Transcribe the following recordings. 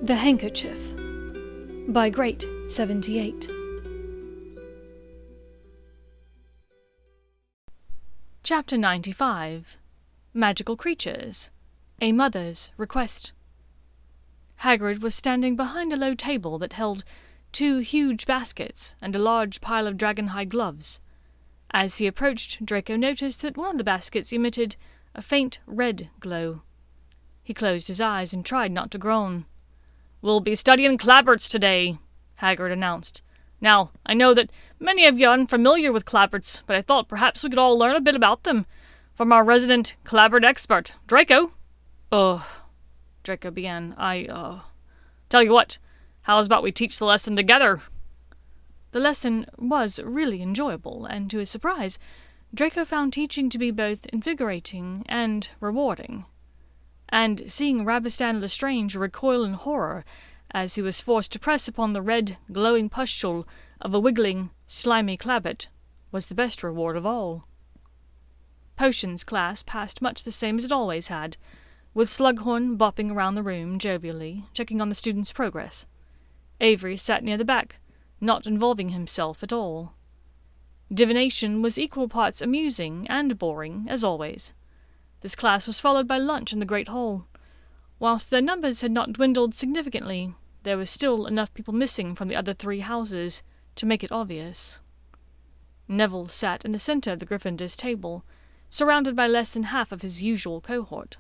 The Handkerchief by Great 78. Chapter 95. Magical Creatures. A Mother's Request. Hagrid was standing behind a low table that held 2 huge baskets and a large pile of dragonhide gloves. As he approached, Draco noticed that one of the baskets emitted a faint red glow. He closed his eyes and tried not to groan. "We'll be studying clapboards today," Hagrid announced. "Now, I know that many of you are unfamiliar with clapboards, but I thought perhaps we could all learn a bit about them from our resident clapboard expert, Draco." Draco began. Tell you what, how's about we teach the lesson together?" The lesson was really enjoyable, and to his surprise, Draco found teaching to be both invigorating and rewarding. And seeing Rabistan Lestrange recoil in horror as he was forced to press upon the red, glowing pustule of a wiggling, slimy clabbot was the best reward of all. Potions class passed much the same as it always had, with Slughorn bopping around the room jovially, checking on the students' progress. Avery sat near the back, not involving himself at all. Divination was equal parts amusing and boring, as always. This class was followed by lunch in the Great Hall. Whilst their numbers had not dwindled significantly, there was still enough people missing from the other 3 houses to make it obvious. Neville sat in the centre of the Gryffindors' table, surrounded by less than half of his usual cohort.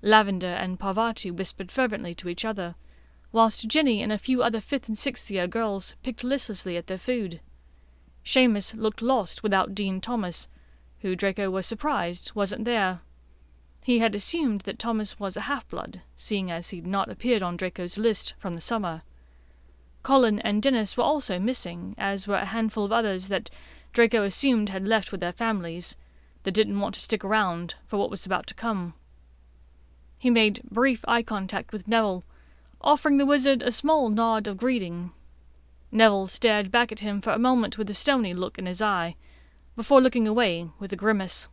Lavender and Parvati whispered fervently to each other, whilst Ginny and a few other 5th and 6th year girls picked listlessly at their food. Seamus looked lost without Dean Thomas, who Draco was surprised wasn't there. He had assumed that Thomas was a half-blood, seeing as he'd not appeared on Draco's list from the summer. Colin and Dennis were also missing, as were a handful of others that Draco assumed had left with their families, that didn't want to stick around for what was about to come. He made brief eye contact with Neville, offering the wizard a small nod of greeting. Neville stared back at him for a moment with a stony look in his eye, before looking away with a grimace.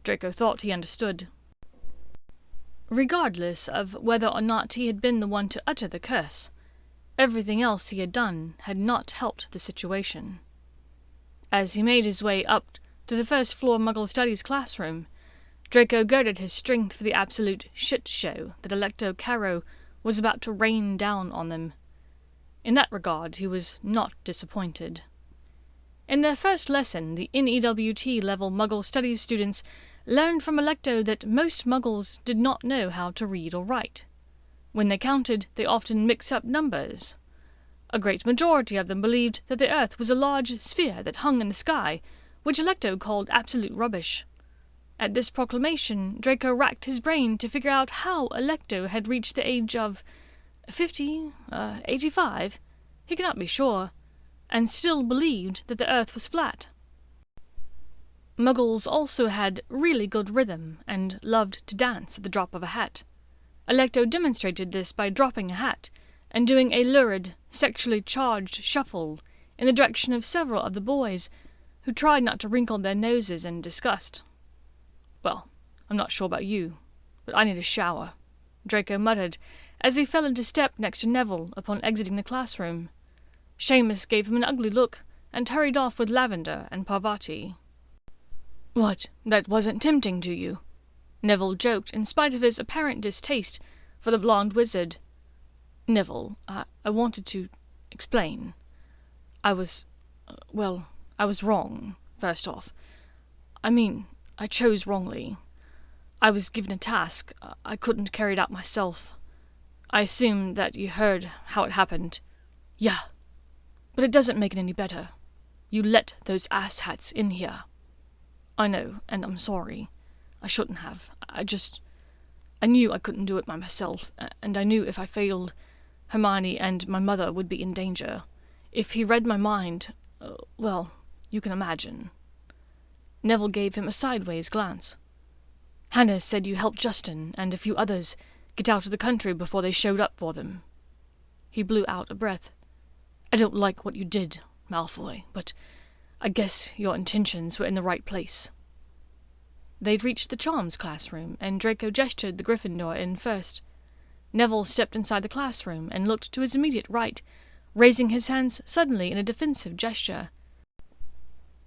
Draco thought he understood. Regardless of whether or not he had been the one to utter the curse, everything else he had done had not helped the situation. As he made his way up to the first-floor Muggle Studies classroom, Draco girded his strength for the absolute shit-show that Electo Caro was about to rain down on them. In that regard, he was not disappointed. In their first lesson, the NEWT-level Muggle Studies students learned from Electo that most Muggles did not know how to read or write. When they counted, they often mixed up numbers. A great majority of them believed that the Earth was a large sphere that hung in the sky, which Electo called absolute rubbish. At this proclamation, Draco racked his brain to figure out how Electo had reached the age of 50, 85, he could not be sure, and still believed that the Earth was flat. Muggles also had really good rhythm, and loved to dance at the drop of a hat. Electo demonstrated this by dropping a hat, and doing a lurid, sexually charged shuffle in the direction of several of the boys, who tried not to wrinkle their noses in disgust. "Well, I'm not sure about you, but I need a shower," Draco muttered, as he fell into step next to Neville upon exiting the classroom. Seamus gave him an ugly look, and hurried off with Lavender and Parvati. "What, that wasn't tempting to you?" Neville joked, in spite of his apparent distaste for the blonde wizard. "Neville, I wanted to explain. I was wrong, first off. I mean, I chose wrongly. I was given a task. I couldn't carry it out myself. I assume that you heard how it happened." "Yeah, but it doesn't make it any better. You let those asshats in here." "I know, and I'm sorry. I shouldn't have. I knew I couldn't do it by myself, and I knew if I failed, Hermione and my mother would be in danger. If he read my mind, you can imagine." Neville gave him a sideways glance. "Hannah said you helped Justin and a few others get out of the country before they showed up for them." He blew out a breath. "I don't like what you did, Malfoy, but I guess your intentions were in the right place." They'd reached the Charms classroom, and Draco gestured the Gryffindor in first. Neville stepped inside the classroom and looked to his immediate right, raising his hands suddenly in a defensive gesture.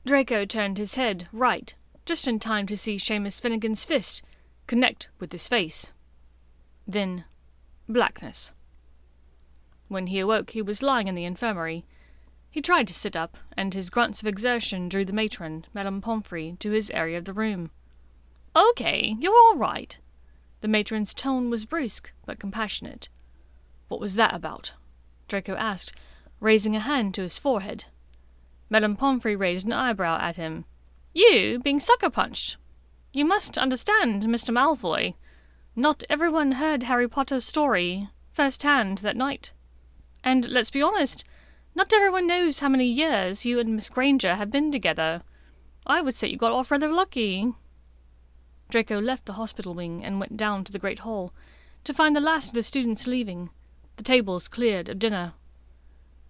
Draco turned his head right, just in time to see Seamus Finnegan's fist connect with his face. Then blackness. When he awoke, he was lying in the infirmary. He tried to sit up, and his grunts of exertion drew the matron, Madame Pomfrey, to his area of the room. "Okay, you're all right." The matron's tone was brusque, but compassionate. "What was that about?" Draco asked, raising a hand to his forehead. Madame Pomfrey raised an eyebrow at him. "You being sucker-punched. You must understand, Mr. Malfoy. Not everyone heard Harry Potter's story first-hand that night. And let's be honest, not everyone knows how many years you and Miss Granger have been together. I would say you got off rather lucky." Draco left the hospital wing and went down to the great hall, to find the last of the students leaving, the tables cleared of dinner.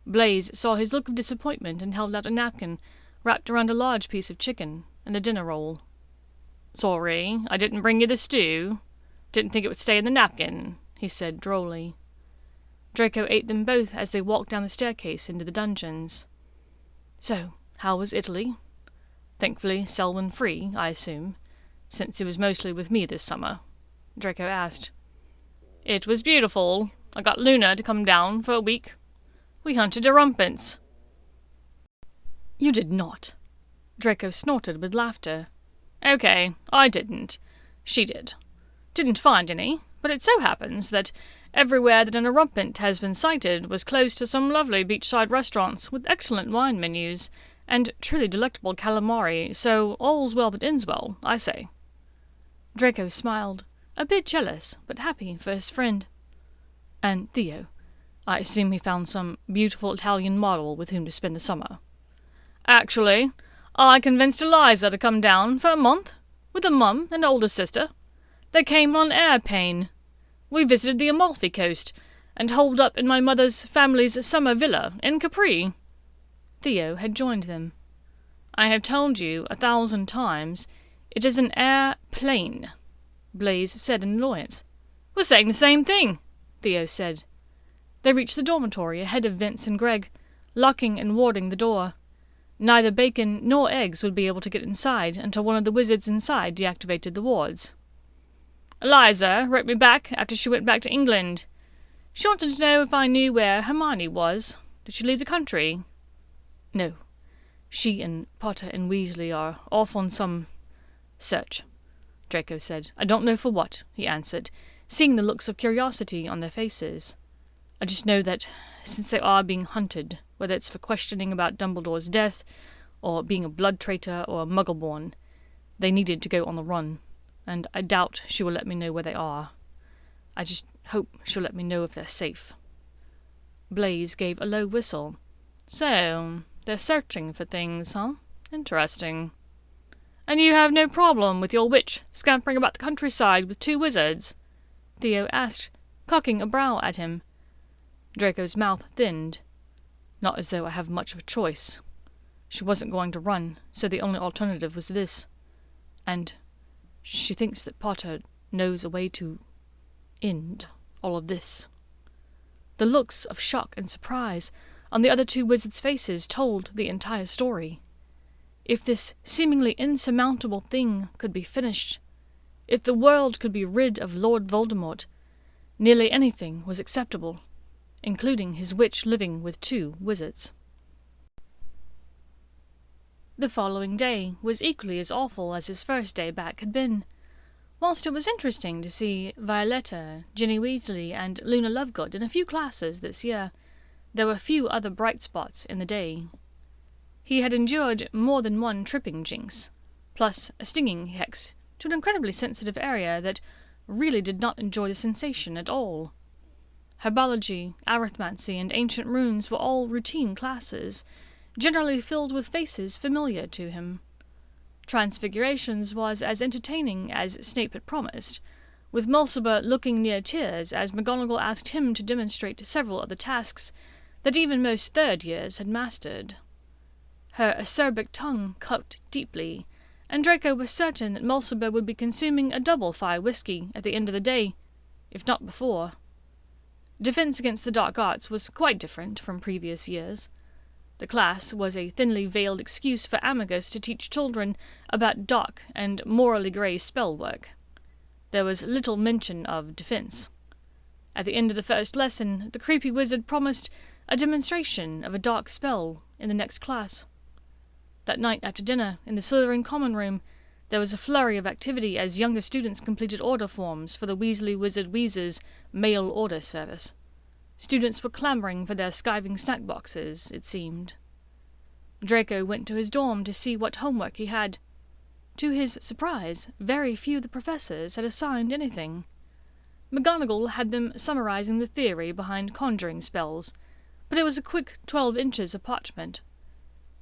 Blaise saw his look of disappointment and held out a napkin wrapped around a large piece of chicken and a dinner roll. "Sorry, I didn't bring you the stew. Didn't think it would stay in the napkin," he said drolly. Draco ate them both as they walked down the staircase into the dungeons. "So, how was Italy? Thankfully Selwyn-free, I assume, since it was mostly with me this summer," Draco asked. "It was beautiful. I got Luna to come down for a week. We hunted arumpents." "You did not!" Draco snorted with laughter. "Okay, I didn't. She did. Didn't find any, but it so happens that everywhere that an arumpent has been sighted was close to some lovely beachside restaurants with excellent wine menus and truly delectable calamari, so all's well that ends well, I say." Draco smiled, a bit jealous, but happy for his friend. "And Theo, I assume he found some beautiful Italian model with whom to spend the summer." "Actually, I convinced Eliza to come down for a month, with a mum and older sister. They came on airplane. We visited the Amalfi Coast, and holed up in my mother's family's summer villa in Capri." Theo had joined them. "I have told you 1,000 times, it is an airplane," Blaise said in annoyance. "We're saying the same thing," Theo said. They reached the dormitory ahead of Vince and Greg, locking and warding the door. Neither bacon nor eggs would be able to get inside until one of the wizards inside deactivated the wards. "Eliza wrote me back after she went back to England. She wanted to know if I knew where Hermione was. Did she leave the country?" "No. She and Potter and Weasley are off on some search," Draco said. "I don't know for what," he answered, seeing the looks of curiosity on their faces. "I just know that, since they are being hunted, whether it's for questioning about Dumbledore's death, or being a blood traitor or a muggle-born, they needed to go on the run, and I doubt she will let me know where they are. I just hope she'll let me know if they're safe." Blaise gave a low whistle. "So, they're searching for things, huh? Interesting. And you have no problem with your witch scampering about the countryside with 2 wizards?" Theo asked, cocking a brow at him. Draco's mouth thinned. "Not as though I have much of a choice. She wasn't going to run, so the only alternative was this. And she thinks that Potter knows a way to end all of this." The looks of shock and surprise on the other 2 wizards' faces told the entire story. If this seemingly insurmountable thing could be finished, if the world could be rid of Lord Voldemort, nearly anything was acceptable, including his witch living with 2 wizards. The following day was equally as awful as his first day back had been. Whilst it was interesting to see Violetta, Ginny Weasley, and Luna Lovegood in a few classes this year, there were few other bright spots in the day. He had endured more than one tripping jinx, plus a stinging hex to an incredibly sensitive area that really did not enjoy the sensation at all. Herbology, arithmancy, and ancient runes were all routine classes, generally filled with faces familiar to him. Transfigurations was as entertaining as Snape had promised, with Mulciber looking near tears as McGonagall asked him to demonstrate several of the tasks that even most third years had mastered. Her acerbic tongue cupped deeply, and Draco was certain that Mulciber would be consuming a double-fie whiskey at the end of the day, if not before. Defense against the dark arts was quite different from previous years. The class was a thinly veiled excuse for Amicus to teach children about dark and morally grey spell work. There was little mention of defense. At the end of the first lesson, the creepy wizard promised a demonstration of a dark spell in the next class. That night after dinner, in the Slytherin common room, there was a flurry of activity as younger students completed order forms for the Weasley Wizard Wheezer's mail order service. Students were clamouring for their skiving snack boxes, it seemed. Draco went to his dorm to see what homework he had. To his surprise, very few of the professors had assigned anything. McGonagall had them summarizing the theory behind conjuring spells, but it was a quick 12 inches of parchment.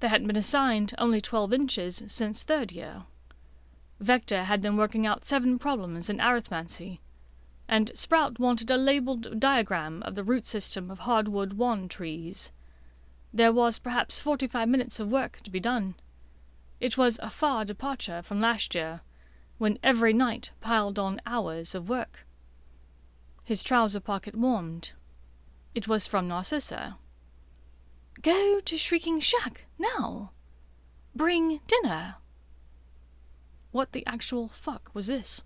They hadn't been assigned only 12 inches since third year. Vector had them working out 7 problems in arithmancy, and Sprout wanted a labelled diagram of the root system of hardwood wand trees. There was perhaps 45 minutes of work to be done. It was a far departure from last year, when every night piled on hours of work. His trouser pocket warmed. It was from Narcissa. "Go to Shrieking Shack, now. Bring dinner." What the actual fuck was this?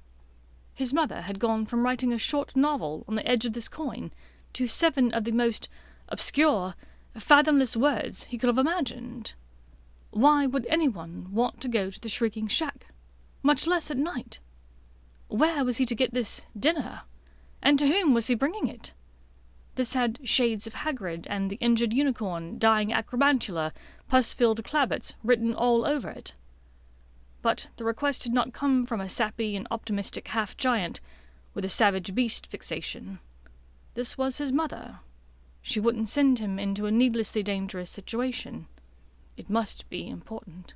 His mother had gone from writing a short novel on the edge of this coin to 7 of the most obscure, fathomless words he could have imagined. Why would anyone want to go to the Shrieking Shack, much less at night? Where was he to get this dinner, and to whom was he bringing it? This had shades of Hagrid and the injured unicorn dying acromantula, pus-filled clabets written all over it. But the request had not come from a sappy and optimistic half-giant with a savage beast fixation. This was his mother. She wouldn't send him into a needlessly dangerous situation. It must be important.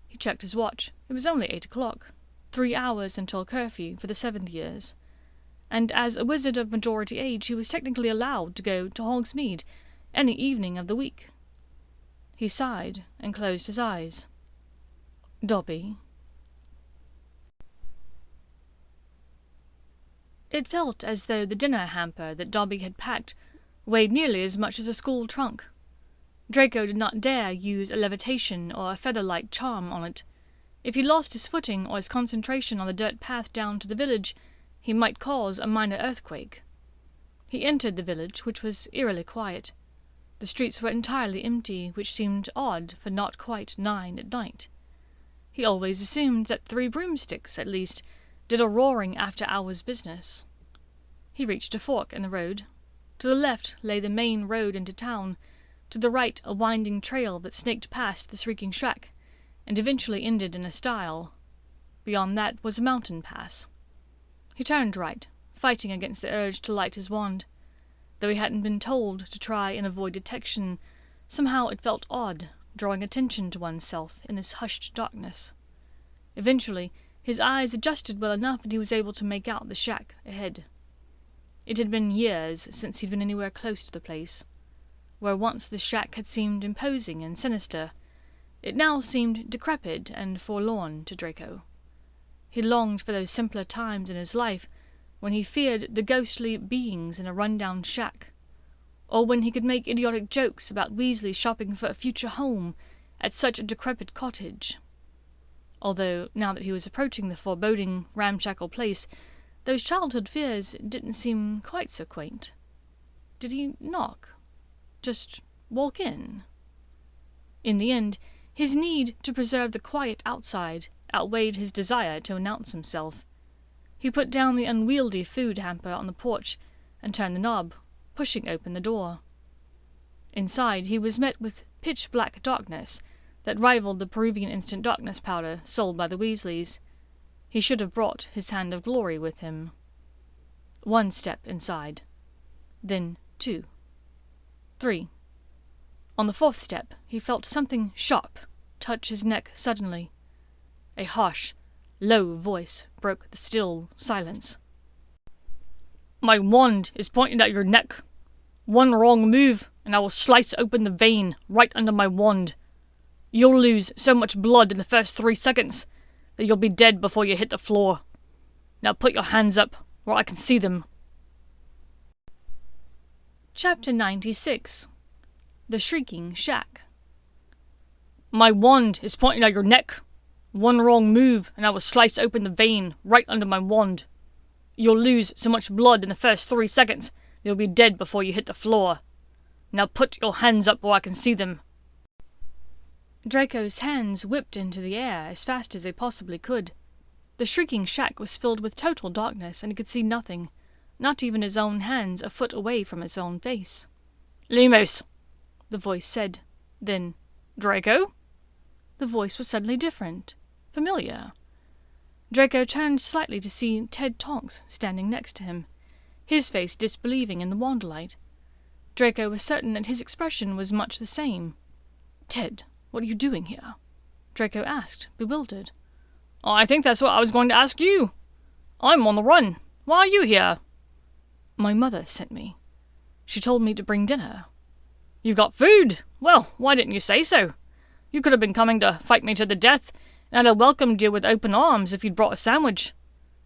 He checked his watch. It was only 8 o'clock, 3 hours until curfew for the 7th years, and as a wizard of majority age he was technically allowed to go to Hogsmeade any evening of the week. He sighed and closed his eyes. Dobby. It felt as though the dinner hamper that Dobby had packed weighed nearly as much as a school trunk. Draco did not dare use a levitation or a feather-light charm on it. If he lost his footing or his concentration on the dirt path down to the village, he might cause a minor earthquake. He entered the village, which was eerily quiet. The streets were entirely empty, which seemed odd for not quite 9 at night. He always assumed that 3 broomsticks, at least, did a roaring after-hours business. He reached a fork in the road. To the left lay the main road into town, to the right a winding trail that snaked past the Shrieking Shack, and eventually ended in a stile. Beyond that was a mountain pass. He turned right, fighting against the urge to light his wand. Though he hadn't been told to try and avoid detection, somehow it felt odd, drawing attention to oneself in this hushed darkness. Eventually, his eyes adjusted well enough that he was able to make out the shack ahead. It had been years since he'd been anywhere close to the place. Where once the shack had seemed imposing and sinister, it now seemed decrepit and forlorn to Draco. He longed for those simpler times in his life when he feared the ghostly beings in a run-down shack, or when he could make idiotic jokes about Weasley shopping for a future home at such a decrepit cottage. Although, now that he was approaching the foreboding, ramshackle place, those childhood fears didn't seem quite so quaint. Did he knock? Just walk in? In the end, his need to preserve the quiet outside outweighed his desire to announce himself. He put down the unwieldy food hamper on the porch and turned the knob, pushing open the door. Inside he was met with pitch-black darkness that rivaled the Peruvian instant darkness powder sold by the Weasleys. He should have brought his hand of glory with him. 1 step inside. Then 2. 3. On the 4th step he felt something sharp touch his neck suddenly. A harsh, low voice broke the still silence. "My wand is pointed at your neck. One wrong move, and I will slice open the vein right under my wand. You'll lose so much blood in the first 3 seconds that you'll be dead before you hit the floor. Now put your hands up, where I can see them." Chapter 96. The Shrieking Shack. "My wand is pointing at your neck. One wrong move, and I will slice open the vein right under my wand. You'll lose so much blood in the first 3 seconds, you'll be dead before you hit the floor. Now put your hands up where I can see them." Draco's hands whipped into the air as fast as they possibly could. The Shrieking Shack was filled with total darkness, and he could see nothing, not even his own hands a foot away from his own face. "Lemos," the voice said. Then, "Draco?" The voice was suddenly different. Familiar. Draco turned slightly to see Ted Tonks standing next to him, his face disbelieving in the wandlight. Draco was certain that his expression was much the same. "Ted, what are you doing here?" Draco asked, bewildered. "I think that's what I was going to ask you. I'm on the run. Why are you here?" "My mother sent me. She told me to bring dinner." "You've got food? Well, why didn't you say so? You could have been coming to fight me to the death, and I'd have welcomed you with open arms if you'd brought a sandwich.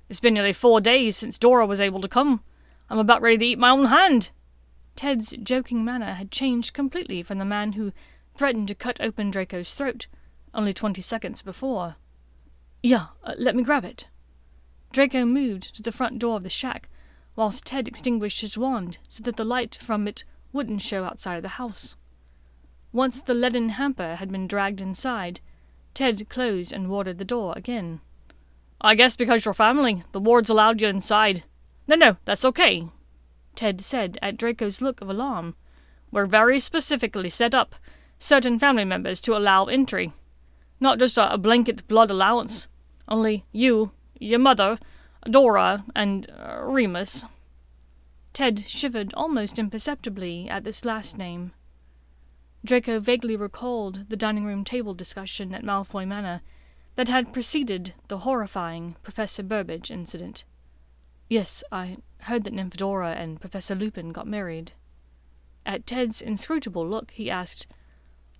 It's been nearly 4 days since Dora was able to come. I'm about ready to eat my own hand." Ted's joking manner had changed completely from the man who threatened to cut open Draco's throat only 20 seconds before. "Yeah, let me grab it." Draco moved to the front door of the shack, whilst Ted extinguished his wand so that the light from it wouldn't show outside of the house. Once the leaden hamper had been dragged inside, Ted closed and warded the door again. "I guess because you're family, the wards allowed you inside. No, that's okay," Ted said at Draco's look of alarm. "We're very specifically set up certain family members to allow entry. Not just a blanket blood allowance. Only you, your mother, Dora, and Remus." Ted shivered almost imperceptibly at this last name. Draco vaguely recalled the dining-room table discussion at Malfoy Manor that had preceded the horrifying Professor Burbage incident. "Yes, I heard that Nymphadora and Professor Lupin got married." At Ted's inscrutable look, he asked,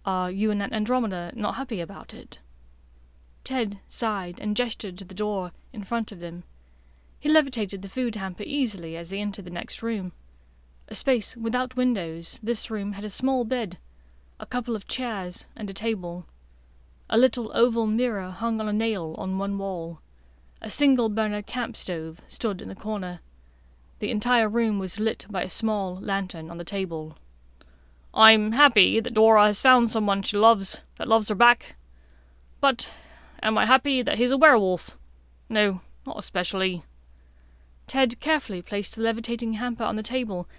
"Are you and Aunt Andromeda not happy about it?" Ted sighed and gestured to the door in front of them. He levitated the food hamper easily as they entered the next room. A space without windows, this room had a small bed, a couple of chairs, and a table. A little oval mirror hung on a nail on one wall. A single-burner camp stove stood in the corner. The entire room was lit by a small lantern on the table. "I'm happy that Dora has found someone she loves, that loves her back. But am I happy that he's a werewolf? No, not especially." Ted carefully placed the levitating hamper on the table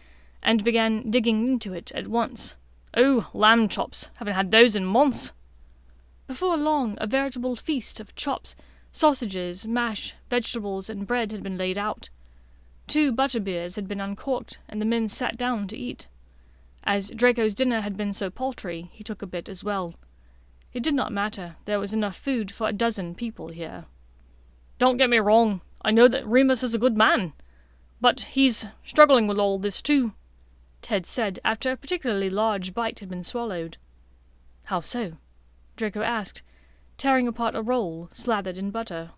and began digging into it at once. "Oh, lamb chops. Haven't had those in months." Before long, a veritable feast of chops, sausages, mash, vegetables, and bread had been laid out. 2 butterbeers had been uncorked, and the men sat down to eat. As Draco's dinner had been so paltry, he took a bit as well. It did not matter, there was enough food for a dozen people here. "Don't get me wrong, I know that Remus is a good man, but he's struggling with all this too," Ted said after a particularly large bite had been swallowed. "How so?" Draco asked, tearing apart a roll slathered in butter.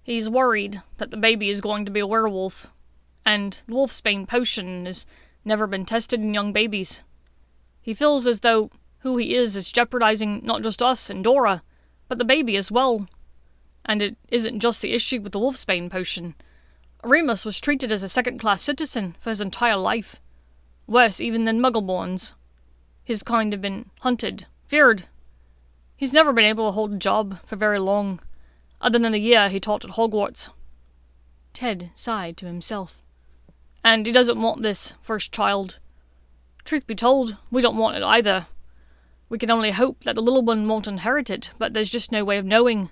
"He's worried that the baby is going to be a werewolf, and the wolfsbane potion has never been tested in young babies. He feels as though who he is jeopardizing not just us and Dora, but the baby as well. And it isn't just the issue with the wolfsbane potion. Remus was treated as a second-class citizen for his entire life. Worse even than Muggleborns. His kind have been hunted, feared. He's never been able to hold a job for very long, other than the year he taught at Hogwarts." Ted sighed to himself. "And he doesn't want this first child. Truth be told, we don't want it either. We can only hope that the little one won't inherit it, but there's just no way of knowing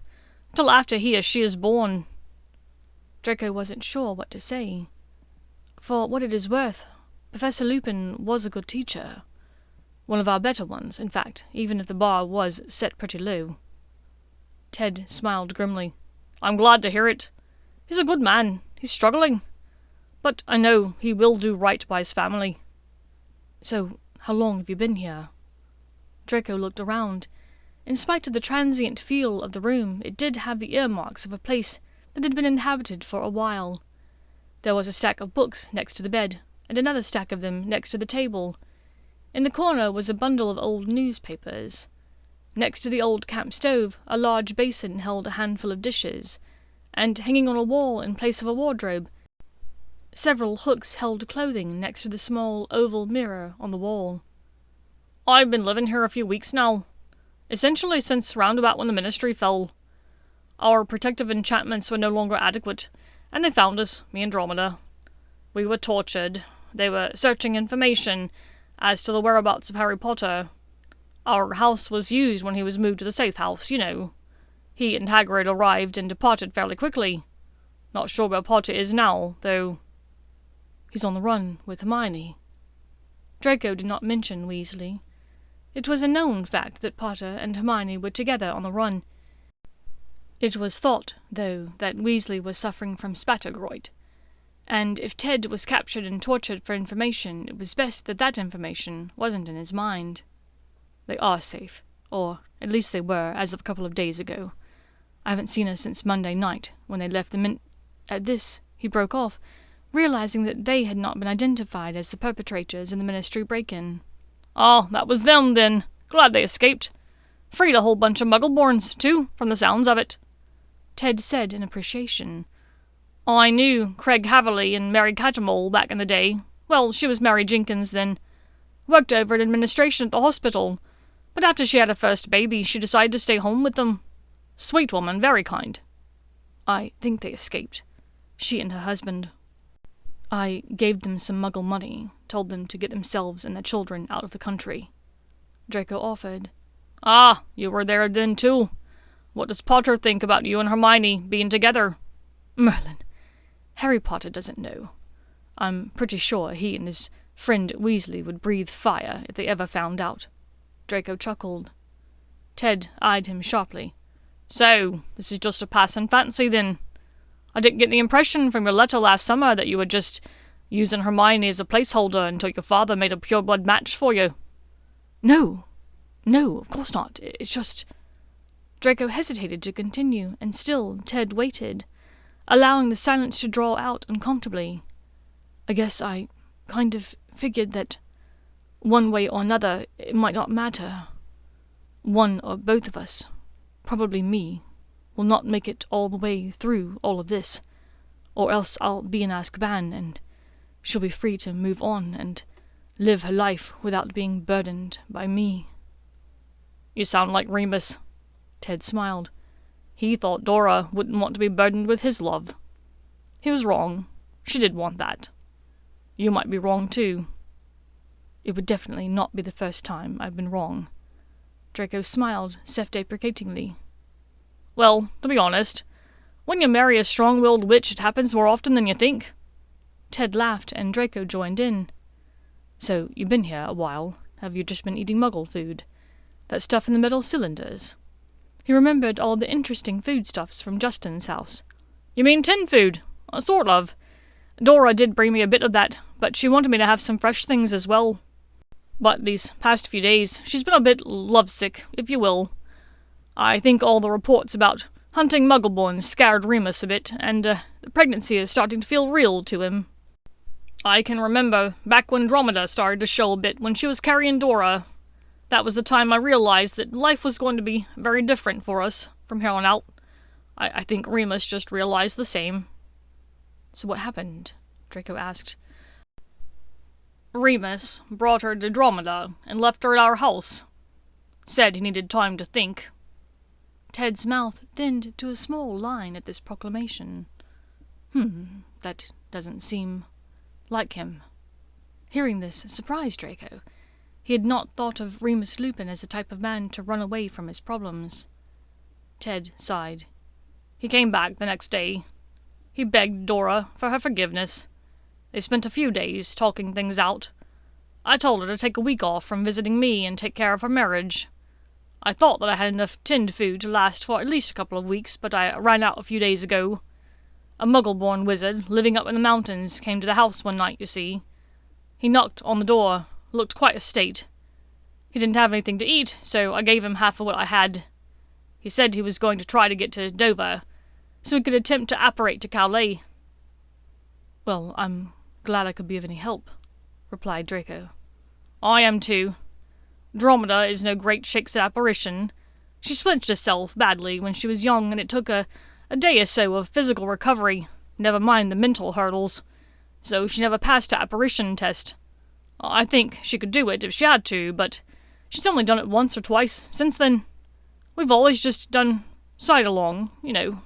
until after he or she is born." Draco wasn't sure what to say. For what it is worth, Professor Lupin was a good teacher. One of our better ones, in fact, even if the bar was set pretty low. Ted smiled grimly. "I'm glad to hear it. He's a good man. He's struggling. But I know he will do right by his family." "So, how long have you been here?" Draco looked around. In spite of the transient feel of the room, it did have the earmarks of a place that had been inhabited for a while. There was a stack of books next to the bed, and another stack of them next to the table. In the corner was a bundle of old newspapers. Next to the old camp stove, a large basin held a handful of dishes, and hanging on a wall in place of a wardrobe, several hooks held clothing next to the small oval mirror on the wall. "I've been living here a few weeks now, essentially since round about when the ministry fell. Our protective enchantments were no longer adequate, and they found us, me and Dromeda. We were tortured. They were searching information as to the whereabouts of Harry Potter. Our house was used when he was moved to the safe house, you know. He and Hagrid arrived and departed fairly quickly. Not sure where Potter is now, though." "He's on the run with Hermione." Draco did not mention Weasley. It was a known fact that Potter and Hermione were together on the run. It was thought, though, that Weasley was suffering from spattergroit, and if Ted was captured and tortured for information, it was best that that information wasn't in his mind. "They are safe, or at least they were, as of a couple of days ago. I haven't seen her since Monday night, when they left the At this, he broke off, realizing that they had not been identified as the perpetrators in the ministry break-in. "Ah, that was them, then. Glad they escaped. Freed a whole bunch of Muggleborns, too, from the sounds of it," Ted said in appreciation. "I knew Craig Haverley and Mary Cattermole back in the day. Well, she was Mary Jenkins then. Worked over in administration at the hospital, but after she had her first baby, she decided to stay home with them. Sweet woman, very kind." "I think they escaped. She and her husband. I gave them some Muggle money, told them to get themselves and their children out of the country," Draco offered. "Ah, you were there then too. What does Potter think about you and Hermione being together?" "Merlin, Harry Potter doesn't know. I'm pretty sure he and his friend Weasley would breathe fire if they ever found out." Draco chuckled. Ted eyed him sharply. "So, this is just a passing fancy, then? I didn't get the impression from your letter last summer that you were just using Hermione as a placeholder until your father made a pure-blood match for you." No, of course not. It's just—" Draco hesitated to continue, and still Ted waited, allowing the silence to draw out uncomfortably. "I guess I kind of figured that, one way or another, it might not matter. One or both of us, probably me, will not make it all the way through all of this, or else I'll be in Azkaban, and she'll be free to move on and live her life without being burdened by me." "You sound like Remus," Ted smiled. "He thought Dora wouldn't want to be burdened with his love. He was wrong. She did want that. You might be wrong too." "It would definitely not be the first time I've been wrong." Draco smiled self-deprecatingly. "Well, to be honest, when you marry a strong-willed witch it happens more often than you think." Ted laughed, and Draco joined in. "So, you've been here a while. Have you just been eating Muggle food? That stuff in the metal cylinders?" He remembered all the interesting foodstuffs from Justin's house. "You mean tin food? Sort of. Dora did bring me a bit of that, but she wanted me to have some fresh things as well. But these past few days she's been a bit lovesick, if you will. I think all the reports about hunting Muggleborns scared Remus a bit, and the pregnancy is starting to feel real to him. I can remember back when Dromeda started to show a bit when she was carrying Dora. That was the time I realized that life was going to be very different for us from here on out. I think Remus just realized the same." "So what happened?" Draco asked. "Remus brought her to Dromeda and left her at our house. Said he needed time to think." Ted's mouth thinned to a small line at this proclamation. That doesn't seem like him." Hearing this surprised Draco. He had not thought of Remus Lupin as the type of man to run away from his problems. Ted sighed. "He came back the next day. He begged Dora for her forgiveness. They spent a few days talking things out. I told her to take a week off from visiting me and take care of her marriage. I thought that I had enough tinned food to last for at least a couple of weeks, but I ran out a few days ago. A Muggle-born wizard living up in the mountains came to the house one night, you see. He knocked on the door, looked quite a state. He didn't have anything to eat, so I gave him half of what I had. He said he was going to try to get to Dover, so he could attempt to apparate to Calais." "Well, I'm glad I could be of any help," replied Draco. "I am too. Dromeda is no great shakes at apparition. She splinched herself badly when she was young, and it took a day or so of physical recovery, never mind the mental hurdles, so she never passed the apparition test. I think she could do it if she had to, but she's only done it once or twice since then. We've always just done side-along, you know."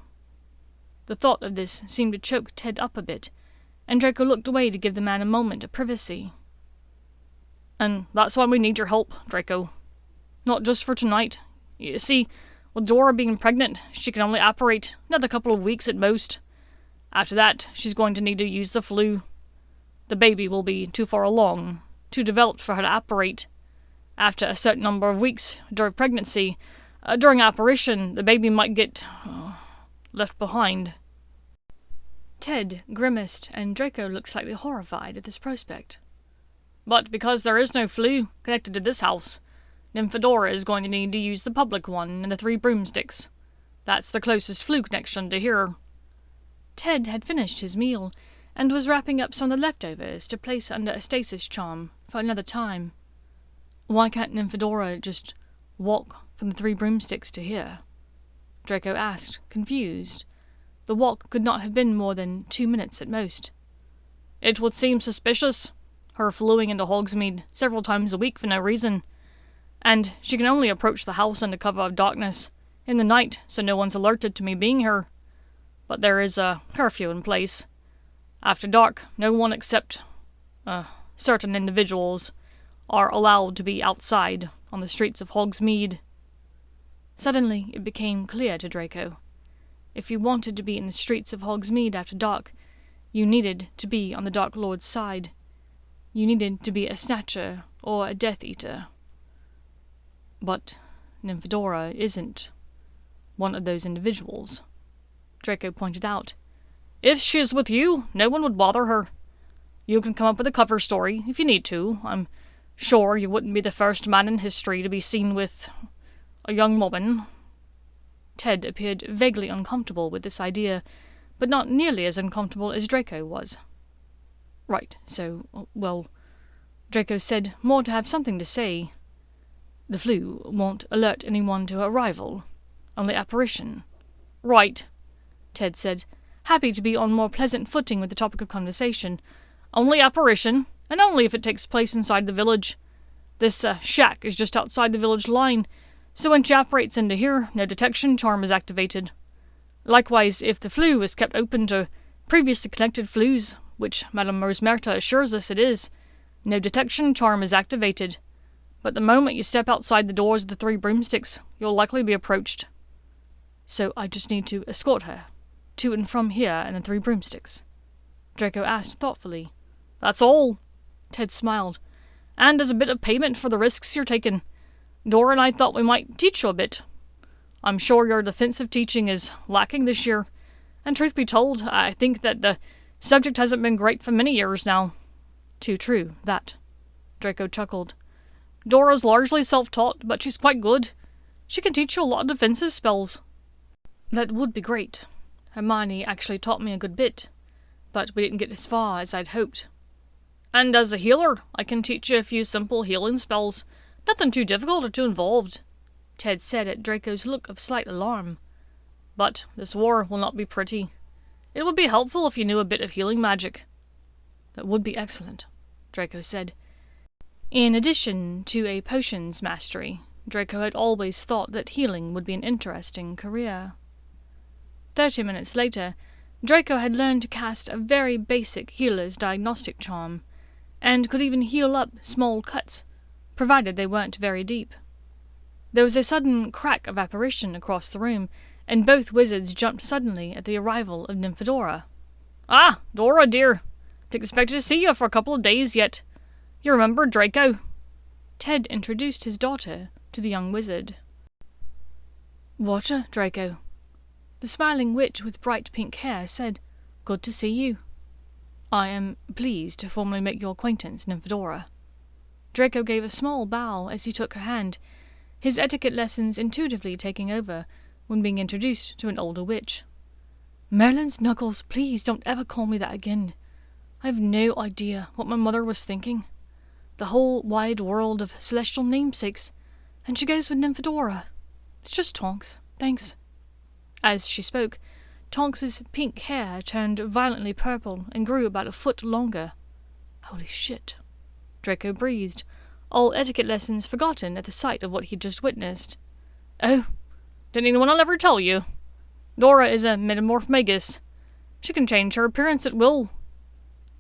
The thought of this seemed to choke Ted up a bit, and Draco looked away to give the man a moment of privacy. "And that's why we need your help, Draco. Not just for tonight. You see, with Dora being pregnant, she can only apparate another couple of weeks at most. After that, she's going to need to use the flu. The baby will be too far along, too developed for her to apparate. After a certain number of weeks during pregnancy, during apparition, the baby might get left behind." Ted grimaced, and Draco looked slightly horrified at this prospect. "But because there is no flu connected to this house, Nymphadora is going to need to use the public one and the 3 broomsticks. That's the closest flu connection to here." Ted had finished his meal, and was wrapping up some of the leftovers to place under a stasis charm for another time. "Why can't Nymphadora just walk from the 3 broomsticks to here?" Draco asked, confused. The walk could not have been more than 2 minutes at most. "It would seem suspicious, her fluing into Hogsmeade several times a week for no reason. And she can only approach the house under cover of darkness, in the night, so no one's alerted to me being here. But there is a curfew in place. After dark, no one except certain individuals are allowed to be outside on the streets of Hogsmeade." Suddenly it became clear to Draco. If you wanted to be in the streets of Hogsmeade after dark, you needed to be on the Dark Lord's side. You needed to be a Snatcher or a Death Eater. "But Nymphadora isn't one of those individuals," Draco pointed out. "If she is with you, no one would bother her. You can come up with a cover story if you need to. I'm sure you wouldn't be the first man in history to be seen with a young woman." Ted appeared vaguely uncomfortable with this idea, but not nearly as uncomfortable as Draco was. "Right, so, well," Draco said, more to have something to say. "The flu won't alert anyone to her arrival? Only apparition?" "Right," Ted said, happy to be on more pleasant footing with the topic of conversation. "Only apparition, and only if it takes place inside the village. This shack is just outside the village line, so when she apparates into here, no detection charm is activated. Likewise, if the flue is kept open to previously connected flues, which Madame Rosmerta assures us it is, no detection charm is activated. But the moment you step outside the doors of the 3 broomsticks, you'll likely be approached." "So I just need to escort her to and from here and the 3 broomsticks?" Draco asked thoughtfully. "That's all," Ted smiled. "And as a bit of payment for the risks you're taking, Dora and I thought we might teach you a bit. I'm sure your defensive teaching is lacking this year, and truth be told, I think that the subject hasn't been great for many years now." "Too true, that," Draco chuckled. "Dora's largely self-taught, but she's quite good. She can teach you a lot of defensive spells." "That would be great. Hermione actually taught me a good bit, but we didn't get as far as I'd hoped." "And as a healer, I can teach you a few simple healing spells. Nothing too difficult or too involved," Ted said at Draco's look of slight alarm. "But this war will not be pretty. It would be helpful if you knew a bit of healing magic." "That would be excellent," Draco said. In addition to a potions mastery, Draco had always thought that healing would be an interesting career. 30 minutes later, Draco had learned to cast a very basic healer's diagnostic charm, and could even heal up small cuts, provided they weren't very deep. There was a sudden crack of apparition across the room, and both wizards jumped suddenly at the arrival of Nymphadora. "Ah, Dora, dear! Didn't expect to see you for a couple of days yet. You remember Draco?" Ted introduced his daughter to the young wizard. "Water, Draco." The smiling witch with bright pink hair said, "Good to see you." "I am pleased to formally make your acquaintance, Nymphadora." Draco gave a small bow as he took her hand, his etiquette lessons intuitively taking over when being introduced to an older witch. "Merlin's Knuckles, please don't ever call me that again. I've no idea what my mother was thinking. The whole wide world of celestial namesakes, and she goes with Nymphadora. It's just Tonks, thanks." As she spoke, Tonks's pink hair turned violently purple and grew about a foot longer. "Holy shit," Draco breathed, all etiquette lessons forgotten at the sight of what he'd just witnessed. "Oh, didn't anyone ever tell you? Dora is a metamorph magus. She can change her appearance at will."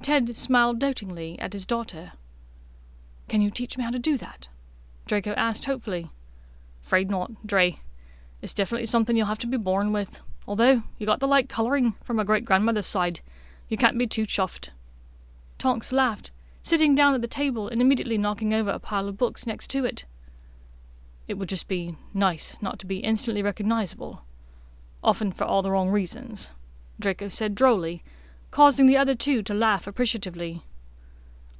Ted smiled dotingly at his daughter. "Can you teach me how to do that?" Draco asked hopefully. "Afraid not, Dre. It's definitely something you'll have to be born with. Although you got the light colouring from my great-grandmother's side, you can't be too chuffed." Tonks laughed, sitting down at the table and immediately knocking over a pile of books next to it. "It would just be nice not to be instantly recognizable. Often for all the wrong reasons," Draco said drolly, causing the other two to laugh appreciatively.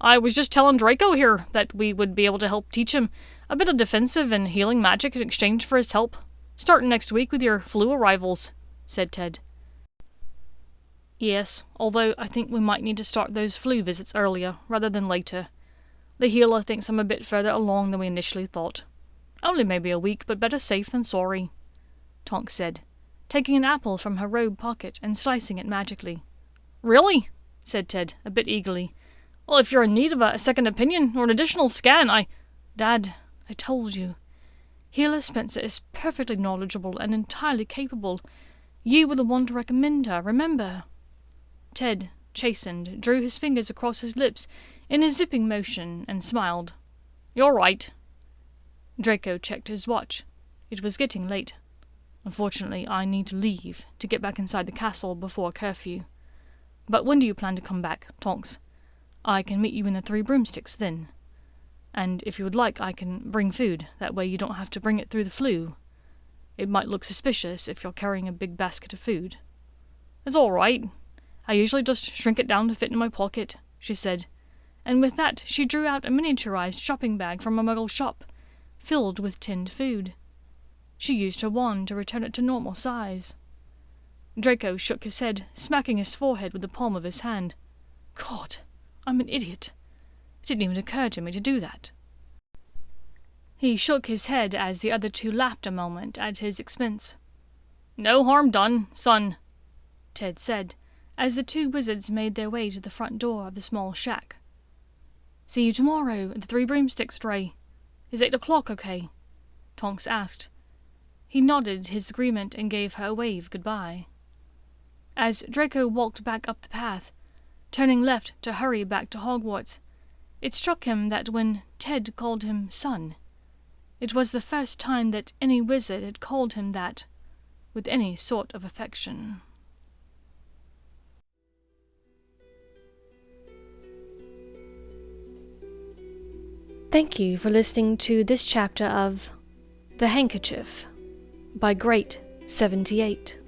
"I was just telling Draco here that we would be able to help teach him a bit of defensive and healing magic in exchange for his help, starting next week with your flu arrivals," said Ted. "Yes, although I think we might need to start those flu visits earlier rather than later. The healer thinks I'm a bit further along than we initially thought. Only maybe a week, but better safe than sorry," Tonks said, taking an apple from her robe pocket and slicing it magically. "Really?" said Ted, a bit eagerly. "Well, if you're in need of a second opinion or an additional scan, Dad, I told you. Healer Spencer is perfectly knowledgeable and entirely capable. You were the one to recommend her, remember?" Ted, chastened, drew his fingers across his lips in a zipping motion and smiled. "You're right." Draco checked his watch. It was getting late. "Unfortunately, I need to leave to get back inside the castle before curfew. But when do you plan to come back, Tonks? I can meet you in the Three Broomsticks then. And if you would like, I can bring food. That way you don't have to bring it through the flu. It might look suspicious if you're carrying a big basket of food." "It's all right. I usually just shrink it down to fit in my pocket," she said, and with that she drew out a miniaturized shopping bag from a Muggle shop, filled with tinned food. She used her wand to return it to normal size. Draco shook his head, smacking his forehead with the palm of his hand. "God, I'm an idiot. It didn't even occur to me to do that." He shook his head as the other two laughed a moment at his expense. "No harm done, son," Ted said, as the two wizards made their way to the front door of the small shack. "See you tomorrow at the Three Broomsticks, Dre. Is 8 o'clock okay?" Tonks asked. He nodded his agreement and gave her a wave goodbye. As Draco walked back up the path, turning left to hurry back to Hogwarts, it struck him that when Ted called him son, it was the first time that any wizard had called him that with any sort of affection. Thank you for listening to this chapter of The Handkerchief by Great 78.